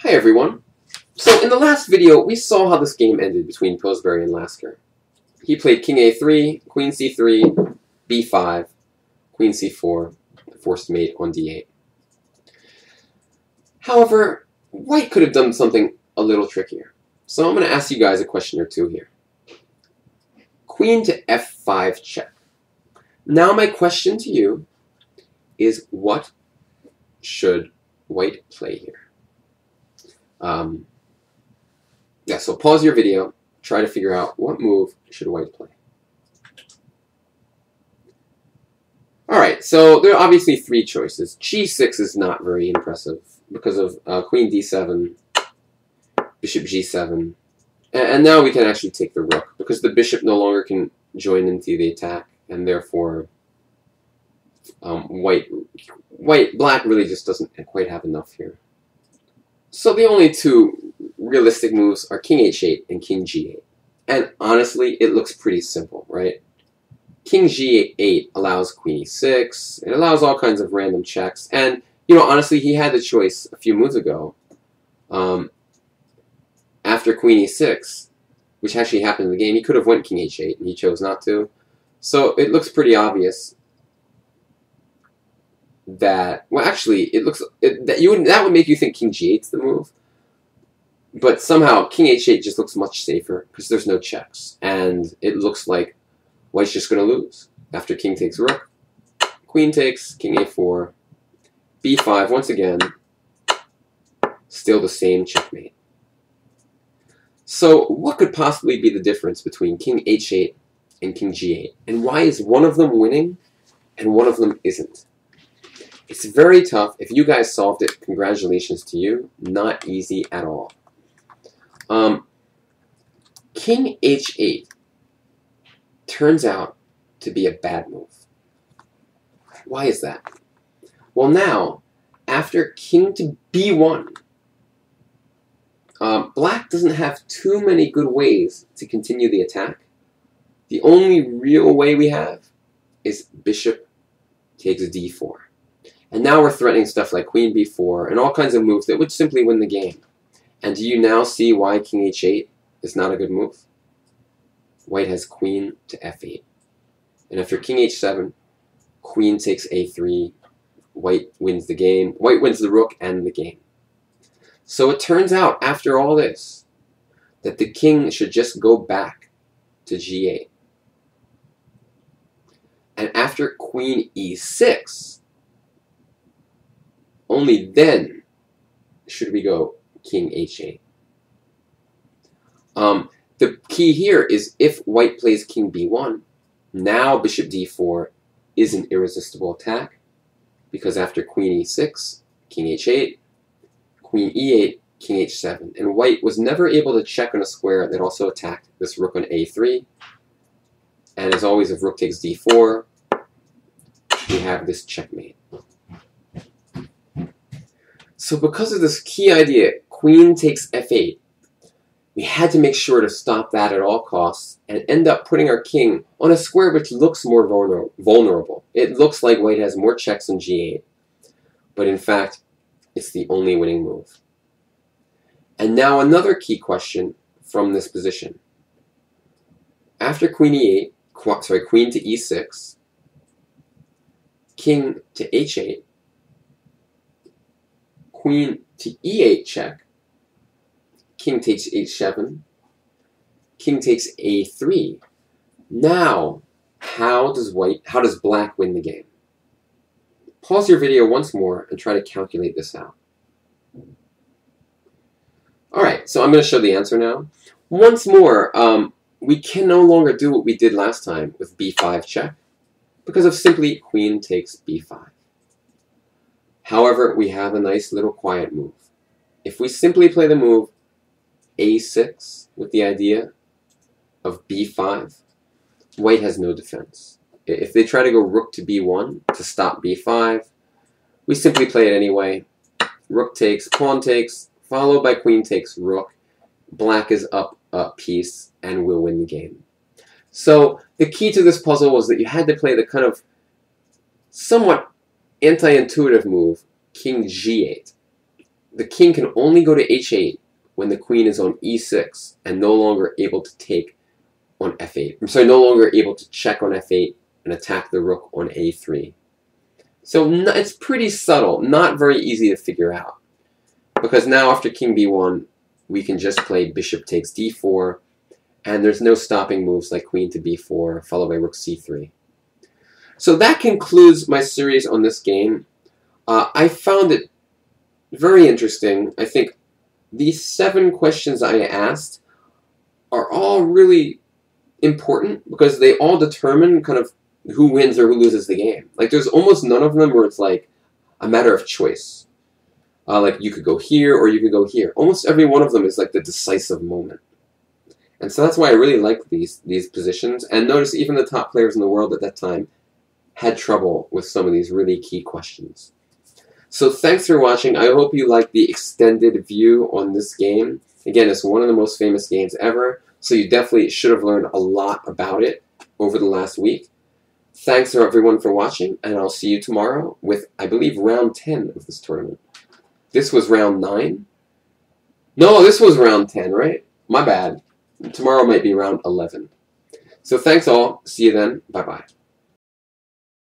Hi everyone. So in the last video, we saw how this game ended between Pillsbury and Lasker. He played King A3, Queen C3, B5, Queen C4, forced mate on D8. However, White could have done something a little trickier. So I'm going to ask you guys a question or two here. Queen to F5 check. Now my question to you is, what should White play here? Yeah, so pause your video, try to figure out what move should White play. Alright, so there are obviously three choices. G6 is not very impressive because of Queen D7, Bishop G7, and now we can actually take the rook because the bishop no longer can join into the attack, and therefore Black really just doesn't quite have enough here. So the only two realistic moves are King H8 and King G8. And honestly, it looks pretty simple, right? King G8 allows Queen E6. It allows all kinds of random checks. And, you know, honestly, he had the choice a few moves ago. After Queen E6, which actually happened in the game, he could have went King H8, and he chose not to. So it looks pretty obvious that, well, actually, that would make you think King G8's the move. But somehow, King H8 just looks much safer because there's no checks. And it looks like White's just going to lose. After King takes Rook, Queen takes, King A4, B5, once again, still the same checkmate. So what could possibly be the difference between King H8 and King G8? And why is one of them winning and one of them isn't? It's very tough. If you guys solved it, congratulations to you. Not easy at all. King H8 turns out to be a bad move. Why is that? Well, now, after King to B1, Black doesn't have too many good ways to continue the attack. The only real way we have is Bishop takes D4. And now we're threatening stuff like Queen B4 and all kinds of moves that would simply win the game. And do you now see why King H8 is not a good move? White has Queen to F8. And after King H7, Queen takes A3. White wins the game. White wins the Rook and the game. So it turns out, after all this, that the King should just go back to G8. And after Queen E6, only then should we go King H8. The key here is if White plays King B1, now Bishop D4 is an irresistible attack, because after Queen E6, King H8, Queen E8, King H7. And White was never able to check on a square that also attacked this Rook on A3. And as always, if Rook takes D4, we have this checkmate. So because of this key idea, Queen takes F8, we had to make sure to stop that at all costs and end up putting our king on a square which looks more vulnerable. It looks like White has more checks on G8, but in fact, it's the only winning move. And now another key question from this position. After Queen E8, Queen to E6, King to H8, Queen to E8 check, King takes H7, King takes A3. Now, how does Black win the game? Pause your video once more and try to calculate this out. Alright, so I'm going to show the answer now. Once more, we can no longer do what we did last time with B5 check because of simply Queen takes B5. However, we have a nice little quiet move. If we simply play the move A6 with the idea of B5, White has no defense. If they try to go Rook to B1 to stop B5, we simply play it anyway. Rook takes, pawn takes, followed by Queen takes Rook. Black is up a piece and will win the game. So the key to this puzzle was that you had to play the kind of somewhat anti-intuitive move, King G8. the king can only go to h8 when the queen is on e6 and no longer able to take on f8. I'm sorry, no longer able to check on f8 and attack the rook on a3. So it's pretty subtle, not very easy to figure out. Because now after king b1, we can just play bishop takes d4, and there's no stopping moves like queen to b4, followed by rook c3. So that concludes my series on this game. I found it very interesting. I think these 7 questions I asked are all really important because they all determine kind of who wins or who loses the game. Like, there's almost none of them where it's like a matter of choice. Like, you could go here or you could go here. Almost every one of them is like the decisive moment. And so that's why I really like these positions. And notice even the top players in the world at that time had trouble with some of these really key questions. So thanks for watching. I hope you liked the extended view on this game. Again, it's one of the most famous games ever, so you definitely should have learned a lot about it over the last week. Thanks everyone for watching, and I'll see you tomorrow with, I believe, round 10 of this tournament. This was round 9? No, this was round 10, right? My bad. Tomorrow might be round 11. So thanks all. See you then. Bye-bye.